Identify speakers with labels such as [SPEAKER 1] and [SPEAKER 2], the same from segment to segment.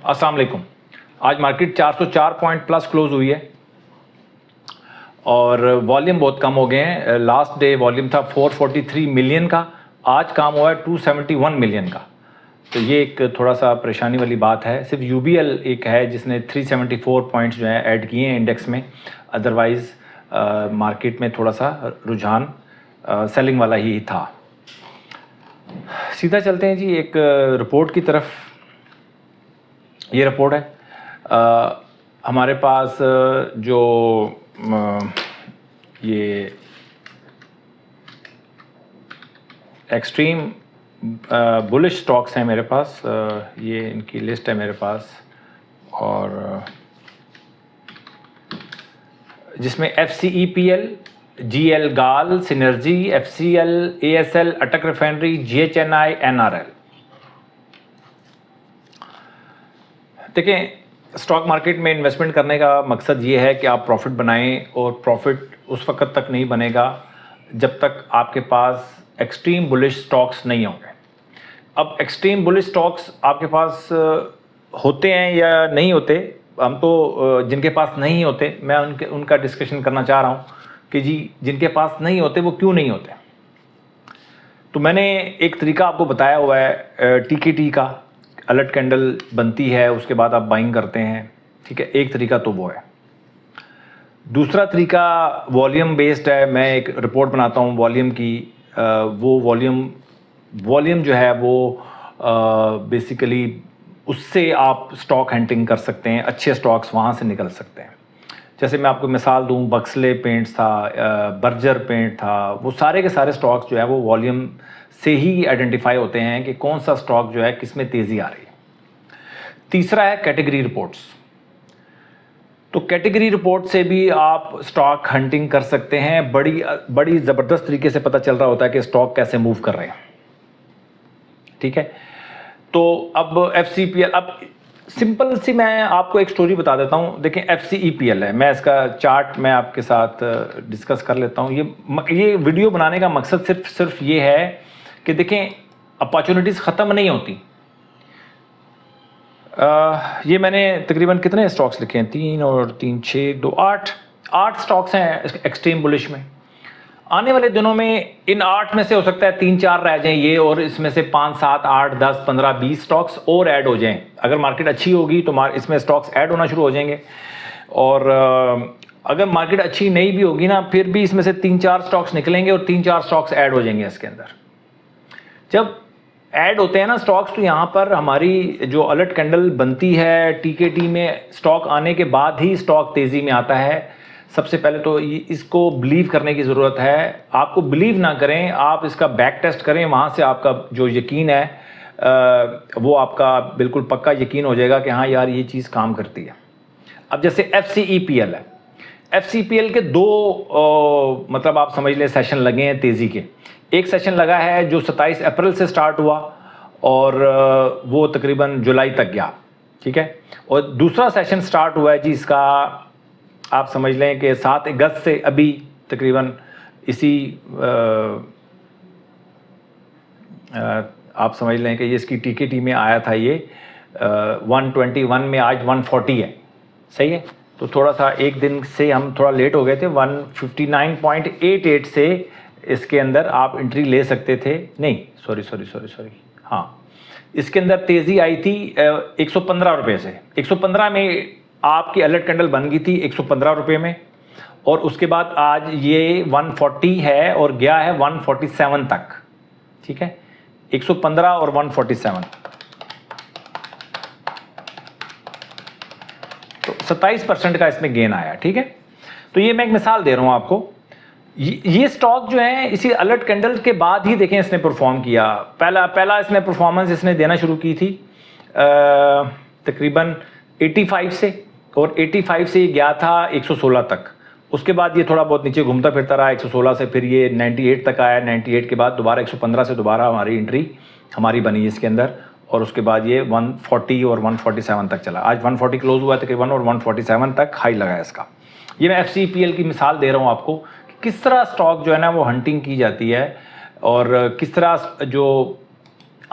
[SPEAKER 1] अस्सलाम वालेकुम। आज मार्केट 404 पॉइंट प्लस क्लोज हुई है और वॉल्यूम बहुत कम हो गए हैं। लास्ट डे वॉल्यूम था 443 मिलियन का, आज काम हुआ है 271 मिलियन का। तो ये एक थोड़ा सा परेशानी वाली बात है। सिर्फ यूबीएल एक है जिसने 374 पॉइंट्स जो है ऐड किए हैं इंडेक्स में। अदरवाइज़ मार्केट में थोड़ा सा रुझान सेलिंग वाला ही था। सीधा चलते हैं जी एक रिपोर्ट की तरफ। ये रिपोर्ट है हमारे पास जो ये एक्सट्रीम बुलिश स्टॉक्स हैं मेरे पास, ये इनकी लिस्ट है मेरे पास, और जिसमें FCEPL, GL गाल, सिनर्जी, FCL, ASL, अटक रिफाइनरी, GHNI, NRL। देखें, स्टॉक मार्केट में इन्वेस्टमेंट करने का मकसद ये है कि आप प्रॉफिट बनाएं, और प्रॉफिट उस वक्त तक नहीं बनेगा जब तक आपके पास एक्सट्रीम बुलिश स्टॉक्स नहीं होंगे। अब एक्सट्रीम बुलिश स्टॉक्स आपके पास होते हैं या नहीं होते, हम तो जिनके पास नहीं होते मैं उनका डिस्कशन करना चाह रहा हूँ कि जी जिनके पास नहीं होते वो क्यों नहीं होते। तो मैंने एक तरीका आपको बताया हुआ है TKT का। अलर्ट कैंडल बनती है, उसके बाद आप बाइंग करते हैं, ठीक है। एक तरीका तो वो है। दूसरा तरीका वॉल्यूम बेस्ड है। मैं एक रिपोर्ट बनाता हूँ वॉल्यूम की। वो वॉल्यूम जो है वो बेसिकली उससे आप स्टॉक हंटिंग कर सकते हैं, अच्छे स्टॉक्स वहाँ से निकल सकते हैं। जैसे मैं आपको मिसाल दूँ, बक्सले पेंट्स था, बर्जर पेंट था, वो सारे के सारे स्टॉक्स जो है वो वॉल्यूम से ही आइडेंटिफाई होते हैं कि कौन सा स्टॉक जो है किस में तेज़ी आ रही है। तीसरा है कैटेगरी रिपोर्ट्स। तो कैटेगरी रिपोर्ट से भी आप स्टॉक हंटिंग कर सकते हैं। बड़ी ज़बरदस्त तरीके से पता चल रहा होता है कि स्टॉक कैसे मूव कर रहे हैं, ठीक है। तो अब FCEPL, अब सिंपल सी मैं आपको एक स्टोरी बता देता हूँ। देखें, FCEPL है, मैं इसका चार्ट मैं आपके साथ डिस्कस कर लेता हूँ। ये वीडियो बनाने का मकसद सिर्फ ये है कि देखें अपॉर्चुनिटीज़ ख़त्म नहीं होती। ये मैंने तकरीबन कितने स्टॉक्स लिखे हैं, 3 और 3 6 2 8 स्टॉक्स हैं एक्सट्रीम बुलिश में। आने वाले दिनों में इन 8 में से हो सकता है 3-4 रह जाएं ये, और इसमें से 5 7 8 10 15 20 स्टॉक्स और ऐड हो जाएं। अगर मार्केट अच्छी होगी तो इसमें स्टॉक्स ऐड होना शुरू हो जाएंगे, और अगर मार्केट अच्छी नहीं भी होगी ना, फिर भी इसमें से 3-4 स्टॉक्स निकलेंगे और 3-4 स्टॉक्स ऐड हो जाएंगे इसके अंदर। जब ऐड होते हैं ना स्टॉक्स, तो यहाँ पर हमारी जो अलर्ट कैंडल बनती है TKT में, स्टॉक आने के बाद ही स्टॉक तेज़ी में आता है। सबसे पहले तो इसको बिलीव करने की ज़रूरत है। आपको बिलीव ना करें, आप इसका बैक टेस्ट करें, वहाँ से आपका जो यकीन है वो आपका बिल्कुल पक्का यकीन हो जाएगा कि हाँ यार ये चीज़ काम करती है। अब जैसे FCEPL है, FCEPL के दो मतलब आप समझ लें सेशन लगे हैं तेज़ी के। एक सेशन लगा है जो 27 अप्रैल से स्टार्ट हुआ और वो तकरीबन जुलाई तक गया, ठीक है। और दूसरा सेशन स्टार्ट हुआ है जी इसका, आप समझ लें कि 7 अगस्त से अभी तकरीबन इसी आप समझ लें कि ये इसकी TKT में आया था ये 121 में, आज 140 है, सही है। तो थोड़ा सा एक दिन से हम थोड़ा लेट हो गए थे। 159.88 से इसके अंदर आप एंट्री ले सकते थे। नहीं, सॉरी, हाँ, इसके अंदर तेज़ी आई थी 115 रुपये से। 115 में आपकी अलर्ट कैंडल बन गई थी 115 रुपये में, और उसके बाद आज ये 140 है और गया है 147 तक, ठीक है। 115 और 147, तो 27% का इसमें गेन आया, ठीक है। तो ये मैं एक मिसाल दे रहा हूँ आपको। ये स्टॉक जो है इसी अलर्ट कैंडल के बाद ही देखें इसने परफॉर्म किया। पहला इसने परफॉर्मेंस इसने देना शुरू की थी तकरीबन 85 से, और 85 से ये गया था 116 तक। उसके बाद ये थोड़ा बहुत नीचे घूमता फिरता रहा 116 से, फिर ये 98 तक आया। 98 के बाद दोबारा 115 से दोबारा हमारी बनी इसके अंदर, और उसके बाद ये 140 और 147 तक चला। आज 140 क्लोज हुआ तकरीबन, और 147 तक हाई लगा इसका। ये मैं FCEPL की मिसाल दे रहा हूँ आपको कि किस तरह स्टॉक जो है ना वो हंटिंग की जाती है, और किस तरह जो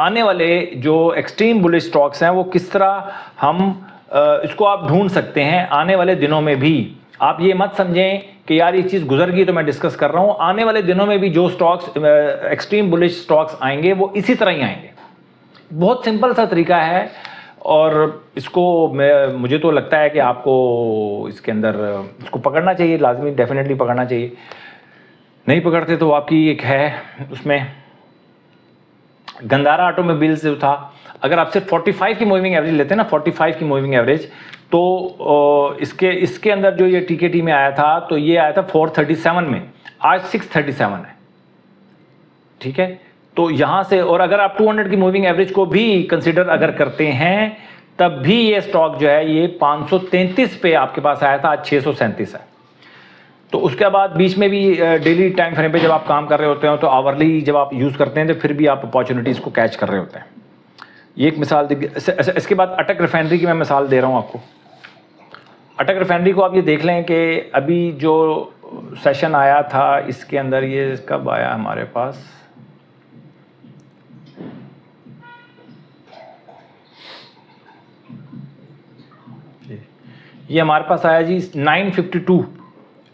[SPEAKER 1] आने वाले जो एक्सट्रीम बुलिश स्टॉक्स हैं वो किस तरह हम इसको आप ढूंढ सकते हैं आने वाले दिनों में भी। आप ये मत समझें कि यार ये चीज़ गुजर गई तो मैं डिस्कस कर रहा हूँ, आने वाले दिनों में भी जो स्टॉक्स एक्सट्रीम बुलिश स्टॉक्स आएंगे वो इसी तरह ही आएंगे। बहुत सिंपल सा तरीका है और इसको मुझे तो लगता है कि आपको इसके अंदर इसको पकड़ना चाहिए, लाजमी डेफिनेटली पकड़ना चाहिए। नहीं पकड़ते तो आपकी एक है उसमें गंधारा ऑटोमोबाइल्स जो था, अगर आप सिर्फ 45 की मूविंग एवरेज लेते हैं ना, 45 की मूविंग एवरेज, तो इसके अंदर जो ये टीकेटी में आया था तो ये आया था 437 में, आज 637 है। ठीक है, तो यहाँ से और अगर आप 200 की मूविंग एवरेज को भी कंसिडर अगर करते हैं तब भी ये स्टॉक जो है ये 533 पे आपके पास आया था, आज 637 है। तो उसके बाद बीच में भी डेली टाइम फ्रेम पे जब आप काम कर रहे होते हो तो आवरली जब आप यूज़ करते हैं तो फिर भी आप अपॉर्चुनिटीज़ को कैच कर रहे होते हैं। ये एक मिसाल इसके बाद अटक रिफाइनरी की मैं मिसाल दे रहा हूँ आपको। अटक रिफाइनरी को आप ये देख लें कि अभी जो सेशन आया था इसके अंदर ये कब आया हमारे पास, ये हमारे पास आया जी 952,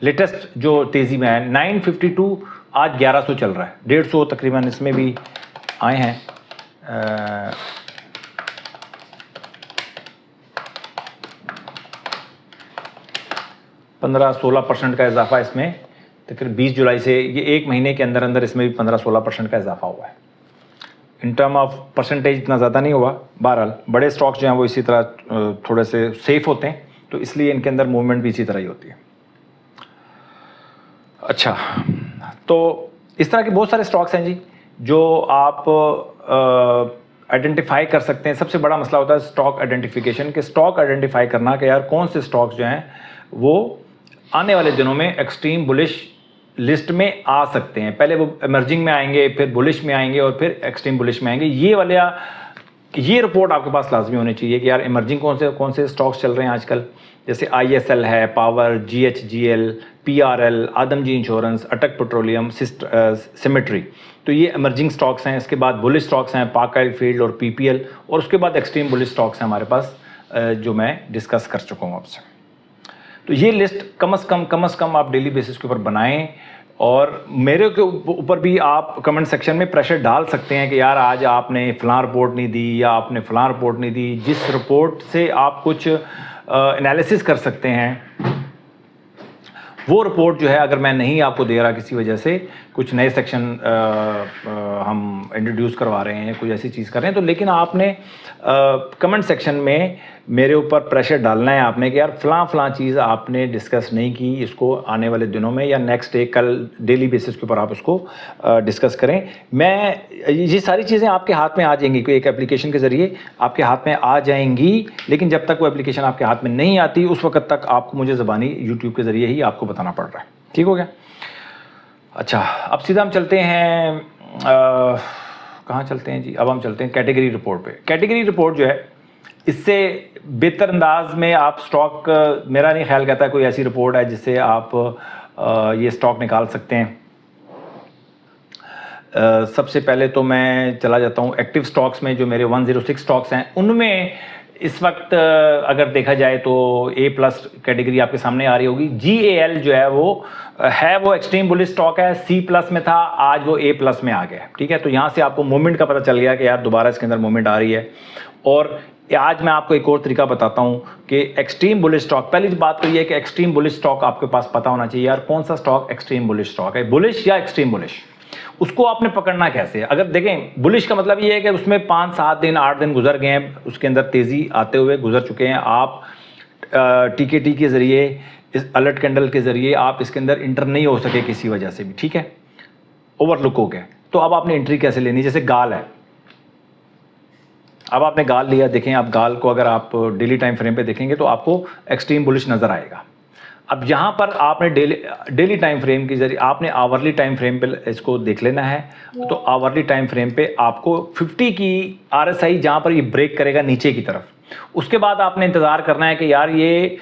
[SPEAKER 1] लेटेस्ट जो तेज़ी में है 952, आज 1100 चल रहा है, 150 तकरीबन इसमें भी आए हैं। 15-16% का इजाफा इसमें तकरीबन 20 जुलाई से, ये एक महीने के अंदर अंदर इसमें भी 15-16% का इजाफा हुआ है। इन टर्म ऑफ परसेंटेज इतना ज़्यादा नहीं हुआ, बहरहाल बड़े स्टॉक्स जो हैं वो इसी तरह थोड़े से सेफ होते हैं तो इसलिए इनके अंदर मूवमेंट भी इसी तरह ही होती है। अच्छा, तो इस तरह के बहुत सारे स्टॉक्स हैं जी जो आप आइडेंटिफाई कर सकते हैं। सबसे बड़ा मसला होता है स्टॉक आइडेंटिफिकेशन, के स्टॉक आइडेंटिफाई करना कि यार कौन से स्टॉक्स जो हैं वो आने वाले दिनों में एक्सट्रीम बुलिश लिस्ट में आ सकते हैं। पहले वो इमर्जिंग में आएंगे, फिर बुलिश में आएंगे और फिर एक्सट्रीम बुलिश में आएंगे। ये रिपोर्ट आपके पास लाजमी होनी चाहिए कि यार इमर्जिंग कौन से स्टॉक्स चल रहे हैं आजकल, जैसे ISL है, पावर, GHGL, PRL, आदमजी इंश्योरेंस, अटक पेट्रोलियम, सिमेट्री, तो ये इमर्जिंग स्टॉक्स हैं। इसके बाद बुलिश स्टॉक्स हैं पाक ऑयल फील्ड और PPL, और उसके बाद एक्सट्रीम बुलिश स्टॉक्स हैं हमारे पास जो मैं डिस्कस कर चुका हूँ आपसे। तो ये लिस्ट कम से कम आप डेली बेसिस के ऊपर बनाएं और मेरे के ऊपर भी आप कमेंट सेक्शन में प्रेशर डाल सकते हैं कि यार आज आपने फ़लाँ रिपोर्ट नहीं दी या आपने फ़लाँ रिपोर्ट नहीं दी। जिस रिपोर्ट से आप कुछ एनालिसिस कर सकते हैं वो रिपोर्ट जो है अगर मैं नहीं आपको दे रहा किसी वजह से, कुछ नए सेक्शन हम इंट्रोड्यूस करवा रहे हैं, कुछ ऐसी चीज़ कर रहे हैं, तो लेकिन आपने कमेंट सेक्शन में मेरे ऊपर प्रेशर डालना है आपने कि यार फ़लाँ चीज़ आपने डिस्कस नहीं की, इसको आने वाले दिनों में या नेक्स्ट डे कल डेली बेसिस के ऊपर आप उसको डिस्कस करें। ये सारी चीज़ें आपके हाथ में आ जाएंगी, कोई एक एप्लीकेशन के ज़रिए आपके हाथ में आ जाएंगी, लेकिन जब तक वो एप्लीकेशन आपके हाथ में नहीं आती उस वक्त तक आपको मुझे ज़बानी यूट्यूब के ज़रिए ही आपको बताना पड़ रहा है। ठीक हो गया? अच्छा, अब सीधा हम चलते हैं कहाँ चलते हैं जी, अब हम चलते हैं कैटेगरी रिपोर्ट पे। कैटेगरी रिपोर्ट जो है इससे बेहतर अंदाज में आप स्टॉक, मेरा नहीं ख्याल कहता कोई ऐसी रिपोर्ट है जिससे आप ये स्टॉक निकाल सकते हैं। सबसे पहले तो मैं चला जाता हूँ एक्टिव स्टॉक्स में, जो मेरे 106 स्टॉक्स हैं उनमें इस वक्त अगर देखा जाए तो A+ कैटेगरी आपके सामने आ रही होगी। GAL जो है वो एक्सट्रीम बुलिश स्टॉक है, C+ में था, आज वो A+ में आ गया। ठीक है, तो यहाँ से आपको मूवमेंट का पता चल गया कि यार दोबारा इसके अंदर मूवमेंट आ रही है। और आज मैं आपको एक और तरीका बताता हूँ कि एक्सट्रीम बुलिश स्टॉक, पहली बात तो ये है कि एक्सट्रीम बुलिश स्टॉक आपके पास पता होना चाहिए यार कौन सा स्टॉक एक्सट्रीम बुलिश स्टॉक है, बुलिश या एक्सट्रीम बुलिश। उसको आपने पकड़ना कैसे है? अगर देखें बुलिश का मतलब ये है कि उसमें 5-7 दिन 8 दिन गुजर गए हैं, उसके अंदर तेज़ी आते हुए गुजर चुके हैं, आप TKT के ज़रिए, इस अलर्ट कैंडल के ज़रिए आप इसके अंदर इंटर नहीं हो सके किसी वजह से भी, ठीक है, ओवरलुक हो गए। तो अब आपने एंट्री कैसे लेनी? जैसे गाल है, अब आपने गाल लिया, देखें आप गाल को अगर आप डेली टाइम फ्रेम पे देखेंगे तो आपको एक्सट्रीम बुलिश नज़र आएगा। अब यहाँ पर आपने डेली टाइम फ्रेम के जरिए आपने आवरली टाइम फ्रेम पे इसको देख लेना है। तो आवरली टाइम फ्रेम पे आपको 50 की RSI जहाँ पर ये ब्रेक करेगा नीचे की तरफ, उसके बाद आपने इंतज़ार करना है कि यार ये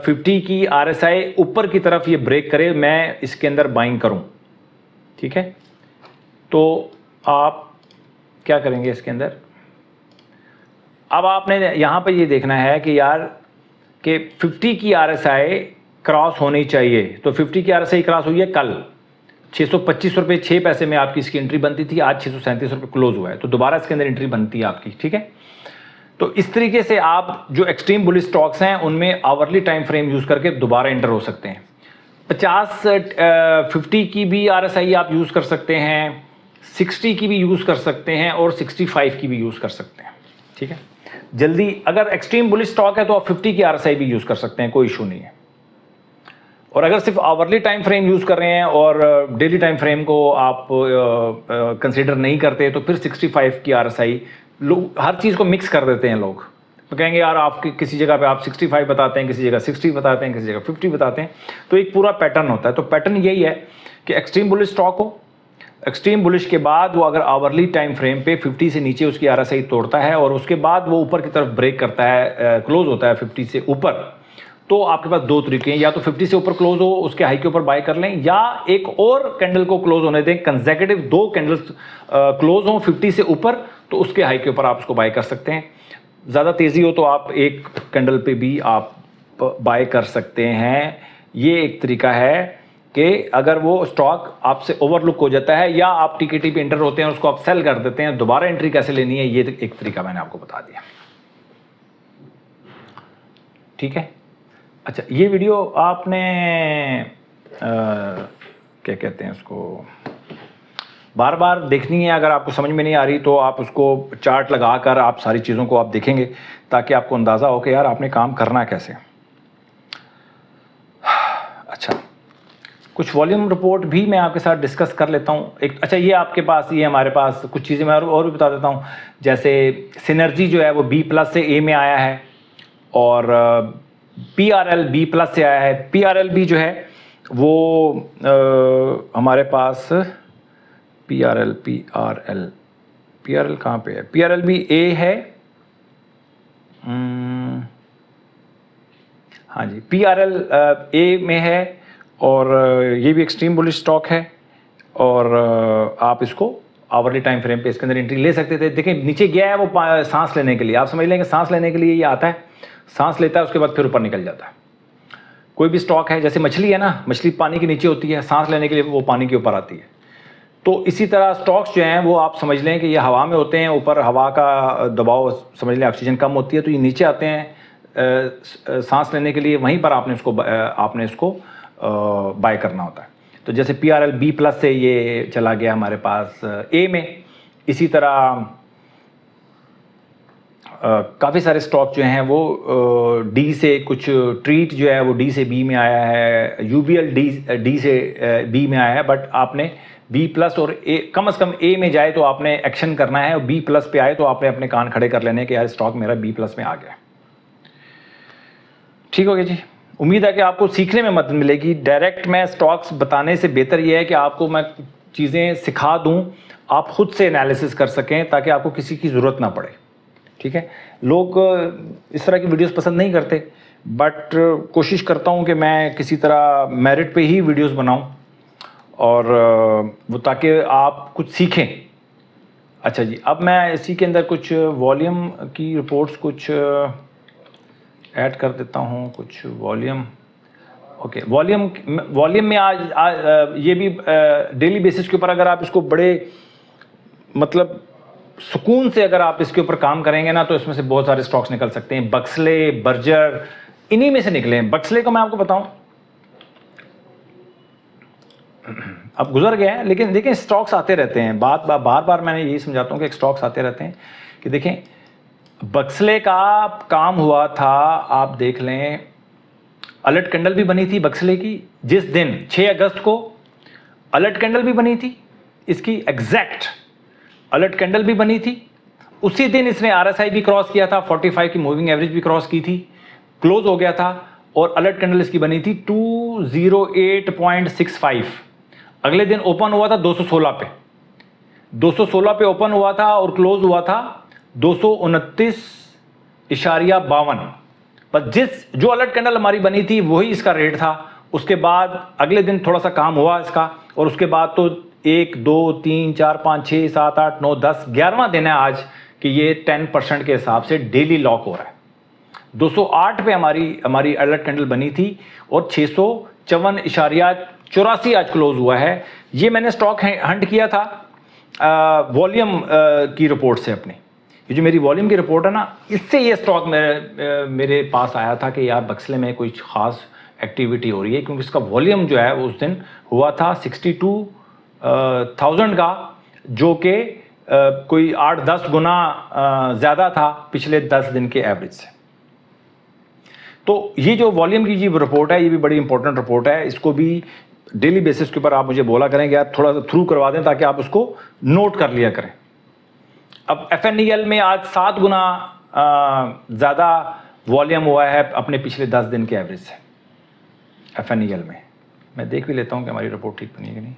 [SPEAKER 1] 50 की RSI ऊपर की तरफ ये ब्रेक करे, मैं इसके अंदर बाइंग करूँ। ठीक है, तो आप क्या करेंगे इसके अंदर, अब आपने यहाँ पे ये देखना है कि यार कि 50 की RSI क्रॉस होनी चाहिए। तो 50 की RSI क्रॉस हुई है कल 625 रुपये 6 पैसे में आपकी इसकी एंट्री बनती थी, आज 637 रुपये क्लोज हुआ है, तो दोबारा इसके अंदर एंट्री बनती है आपकी, ठीक है। तो इस तरीके से आप जो एक्सट्रीम बुलिश स्टॉक्स हैं उनमें आवरली टाइम फ्रेम यूज़ करके दोबारा एंटर हो सकते हैं। 50 की भी RSI आप यूज़ कर सकते हैं, 60 की भी यूज़ कर सकते हैं और 65 की भी यूज़ कर सकते हैं, ठीक है। जल्दी अगर एक्सट्रीम बुलिश स्टॉक है तो आप 50 की RSI भी यूज़ कर सकते हैं, कोई इशू नहीं है। और अगर सिर्फ आवरली टाइम फ्रेम यूज़ कर रहे हैं और डेली टाइम फ्रेम को आप कंसीडर नहीं करते तो फिर 65 की RSI, लोग हर चीज़ को मिक्स कर देते हैं लोग, तो कहेंगे यार आप किसी जगह पे आप 65 बताते हैं, किसी जगह 60 बताते हैं, किसी जगह 50 बताते हैं, तो एक पूरा पैटर्न होता है। तो पैटर्न यही है कि एक्सट्रीम बुलिश स्टॉक हो, एक्सट्रीम बुलिश के बाद वो अगर आवरली टाइम फ्रेम पे 50 से नीचे उसकी RSI तोड़ता है और उसके बाद वो ऊपर की तरफ ब्रेक करता है, क्लोज होता है 50 से ऊपर, तो आपके पास दो तरीके हैं, या तो 50 से ऊपर क्लोज हो उसके हाई के ऊपर बाय कर लें, या एक और कैंडल को क्लोज होने दें, कंसेक्यूटिव 2 कैंडल्स क्लोज हों 50 से ऊपर, तो उसके हाई के ऊपर आप उसको बाय कर सकते हैं। ज़्यादा तेज़ी हो तो आप एक कैंडल पे भी आप बाय कर सकते हैं। ये एक तरीका है कि अगर वो स्टॉक आपसे ओवरलुक हो जाता है या आप टिकटी पे एंटर होते हैं उसको आप सेल कर देते हैं, दोबारा एंट्री कैसे लेनी है ये एक तरीका मैंने आपको बता दिया, ठीक है। अच्छा, ये वीडियो आपने क्या कहते हैं उसको, बार बार देखनी है। अगर आपको समझ में नहीं आ रही तो आप उसको चार्ट लगाकर आप सारी चीज़ों को आप देखेंगे ताकि आपको अंदाज़ा हो कि यार आपने काम करना कैसे। अच्छा, कुछ वॉल्यूम रिपोर्ट भी मैं आपके साथ डिस्कस कर लेता हूँ। एक अच्छा, ये आपके पास, ये हमारे पास कुछ चीज़ें मैं और भी बता देता हूँ। जैसे सिनर्जी जो है वो B+ से A में आया है और PRL B+ से आया है। PRL भी जो है वो हमारे पास PRL कहाँ पे है? PRL भी A है, हाँ जी, PRL A में है और ये भी एक्सट्रीम बुलिश स्टॉक है और आप इसको आवरली टाइम फ्रेम पे इसके अंदर एंट्री ले सकते थे। देखिए नीचे गया है वो सांस लेने के लिए, आप समझ लेंगे सांस लेने के लिए ये आता है, सांस लेता है उसके बाद फिर ऊपर निकल जाता है। कोई भी स्टॉक है, जैसे मछली है ना, मछली पानी के नीचे होती है, सांस लेने के लिए वो पानी के ऊपर आती है। तो इसी तरह स्टॉक्स जो हैं वो आप समझ लें कि ये हवा में होते हैं, ऊपर हवा का दबाव समझ लें, ऑक्सीजन कम होती है तो ये नीचे आते हैं सांस लेने के लिए, वहीं पर आपने इसको बाय करना होता है। तो जैसे PRL B+ से ये चला गया हमारे पास A में। इसी तरह काफ़ी सारे स्टॉक जो हैं वो D से, कुछ ट्रीट जो है वो D से B में आया है, UBL D से B में आया है, बट आपने B+ और A, कम से कम A में जाए तो आपने एक्शन करना है, और B+ पे आए तो आपने अपने कान खड़े कर लेने कि यार स्टॉक मेरा B+ में आ गया। ठीक हो गया जी। उम्मीद है कि आपको सीखने में मदद मिलेगी। डायरेक्ट मैं स्टॉक्स बताने से बेहतर ये है कि आपको मैं चीज़ें सिखा दूं, आप खुद से एनालिसिस कर सकें ताकि आपको किसी की ज़रूरत ना पड़े, ठीक है। लोग इस तरह की वीडियोस पसंद नहीं करते, बट कोशिश करता हूं कि मैं किसी तरह मेरिट पे ही वीडियोस बनाऊं और वो ताकि आप कुछ सीखें। अच्छा जी, अब मैं इसी के अंदर कुछ वॉल्यूम की रिपोर्ट्स कुछ ऐड कर देता हूं, कुछ वॉल्यूम। ओके, वॉल्यूम में आज ये भी डेली बेसिस के ऊपर अगर आप इसको बड़े मतलब सुकून से अगर आप इसके ऊपर काम करेंगे ना तो इसमें से बहुत सारे स्टॉक्स निकल सकते हैं। बक्सले, बर्जर, इन्हीं में से निकले हैं। बक्सले को मैं आपको बताऊं, अब गुजर गया है, लेकिन देखें स्टॉक्स आते रहते हैं। बार बार मैंने यही समझाता हूं कि स्टॉक्स आते रहते हैं। कि देखें बक्सले का काम हुआ था, आप देख लें, अलर्ट कैंडल भी बनी थी बक्सले की जिस दिन 6 अगस्त को अलर्ट कैंडल भी बनी थी, इसकी एग्जैक्ट अलर्ट कैंडल भी बनी थी। उसी दिन इसने RSI भी क्रॉस किया था, 45 की मूविंग एवरेज भी क्रॉस की थी, क्लोज हो गया था और अलर्ट कैंडल इसकी बनी थी 208.65। अगले दिन ओपन हुआ था 216 पे, 216 पे ओपन हुआ था और क्लोज हुआ था 229.52 पर जो अलर्ट कैंडल हमारी बनी थी वही इसका रेट था। उसके बाद अगले दिन थोड़ा सा काम हुआ इसका और उसके बाद तो 1 2 3 4 5 6 7 8 9 10 11वां दिन है आज कि ये 10% के हिसाब से डेली लॉक हो रहा है। 208 पे हमारी अलर्ट कैंडल बनी थी और 654.84 आज क्लोज हुआ है। ये मैंने स्टॉक हंट किया था वॉल्यूम की रिपोर्ट से अपनी। ये जो मेरी वॉल्यूम की रिपोर्ट है ना, इससे ये स्टॉक मेरे पास आया था कि यार बक्सले में कोई ख़ास एक्टिविटी हो रही है, क्योंकि इसका वॉल्यूम जो है उस दिन हुआ था 62,000 का, जो कि कोई 8-10 गुना ज़्यादा था पिछले 10 दिन के एवरेज से। तो ये जो वॉल्यूम की जी रिपोर्ट है, ये भी बड़ी इंपॉर्टेंट रिपोर्ट है। इसको भी डेली बेसिस के ऊपर आप मुझे बोला करें कि यार थोड़ा सा थ्रू करवा दें ताकि आप उसको नोट कर लिया करें। अब FNEL में आज 7 गुना ज़्यादा वॉल्यूम हुआ है अपने पिछले 10 दिन के एवरेज से। FNEL में मैं देख भी लेता हूँ कि हमारी रिपोर्ट ठीक बनी है कि नहीं।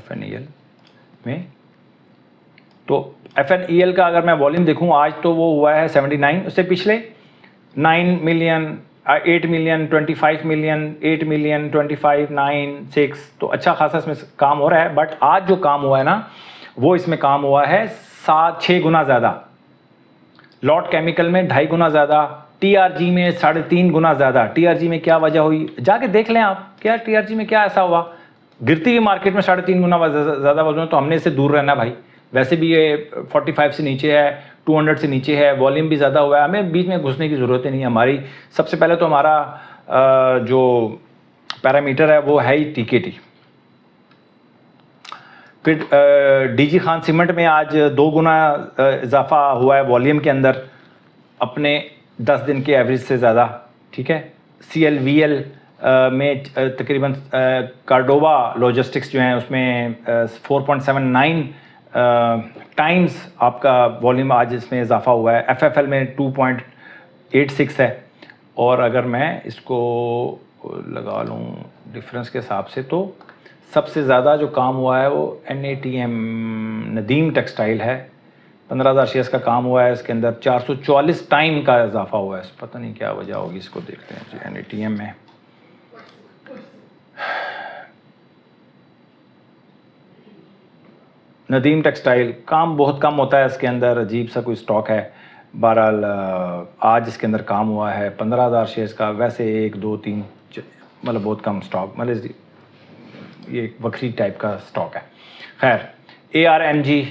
[SPEAKER 1] FNEL में तो FNEL का अगर मैं वॉल्यूम देखूँ आज तो वो हुआ है 79, उससे पिछले 9 मिलियन, 8 मिलियन, 25 मिलियन, 8 मिलियन, 25, 9, 6, तो अच्छा खासा इसमें काम हो रहा है। बट आज जो काम हुआ है ना, वो इसमें काम हुआ है 7-6 गुना ज़्यादा, लॉट केमिकल में 2.5 गुना ज़्यादा, TRG में 3.5 गुना ज़्यादा। TRG में क्या वजह हुई जाके देख लें आप, क्या TRG में क्या ऐसा हुआ। गिरती हुई मार्केट में 3.5 गुना ज़्यादा वजन, तो हमने इससे दूर रहना भाई। वैसे भी ये 45 से नीचे है, 200 से नीचे है, वॉल्यूम भी ज़्यादा हुआ है, हमें बीच में घुसने की ज़रूरत ही नहीं है। हमारी सबसे पहले तो हमारा जो पैरामीटर है वो है ही TKT। फिर DG खान सीमेंट में आज 2 गुना इजाफा हुआ है वॉल्यूम के अंदर अपने 10 दिन के एवरेज से ज़्यादा, ठीक है। CLVL में तकरीबन कार्डोवा लॉजिस्टिक्स जो हैं उसमें 4.79 टाइम्स आपका वॉल्यूम आज इसमें इजाफा हुआ है। FFL में 2.86 है। और अगर मैं इसको लगा लूँ डिफरेंस के हिसाब से, तो सबसे ज़्यादा जो काम हुआ है वो NATM नदीम टेक्सटाइल है। 15,000 शेयर्स का काम हुआ है, इसके अंदर 444 टाइम का इजाफा हुआ है। पता नहीं क्या वजह होगी, इसको देखते हैं जी। NATM में नदीम टेक्सटाइल काम बहुत कम होता है, इसके अंदर अजीब सा कोई स्टॉक है। बहरहाल आज इसके अंदर काम हुआ है 15,000 शेयर्स का। वैसे 1 2 3 मतलब बहुत कम स्टॉक, मतलब ये एक वक्री टाइप का स्टॉक है। खैर, ARMG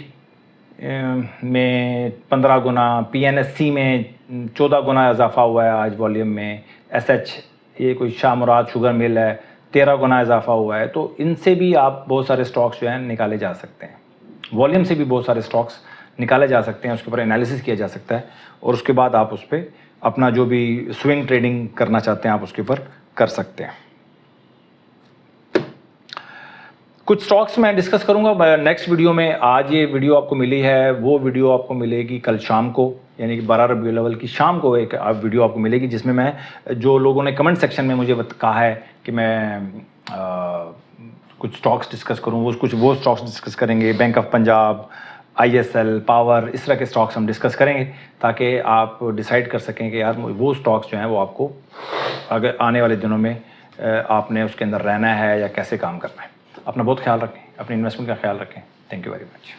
[SPEAKER 1] में 15 गुना, PNSC में 14 गुना इजाफा हुआ है आज वॉल्यूम में। SH ये कोई शाह मुराद शुगर मिल है, 13 गुना इजाफा हुआ है। तो इनसे भी आप बहुत सारे स्टॉक्स जो हैं निकाले जा सकते हैं। वॉल्यूम से भी बहुत सारे स्टॉक्स निकाले जा सकते हैं, उसके ऊपर एनालिसिस किया जा सकता है और उसके बाद आप उस पर अपना जो भी स्विंग ट्रेडिंग करना चाहते हैं आप उसके ऊपर कर सकते हैं। कुछ स्टॉक्स मैं डिस्कस करूंगा नेक्स्ट वीडियो में। आज ये वीडियो आपको मिली है, वो वीडियो आपको मिलेगी कल शाम को, यानी कि 12 रबीउल अव्वल की शाम को एक वीडियो आपको मिलेगी, जिसमें मैं जो लोगों ने कमेंट सेक्शन में मुझे कहा है कि मैं कुछ स्टॉक्स डिस्कस करूं, वो स्टॉक्स डिस्कस करेंगे। Bank of Punjab, ISL, power, इस तरह के स्टॉक्स हम डिस्कस करेंगे ताकि आप डिसाइड कर सकें कि यार वो स्टॉक्स जो हैं वो आपको अगर आने वाले दिनों में आपने उसके अंदर रहना है या कैसे काम करना है। अपना बहुत ख्याल रखें, अपनी इन्वेस्टमेंट का ख्याल रखें। Thank you very much.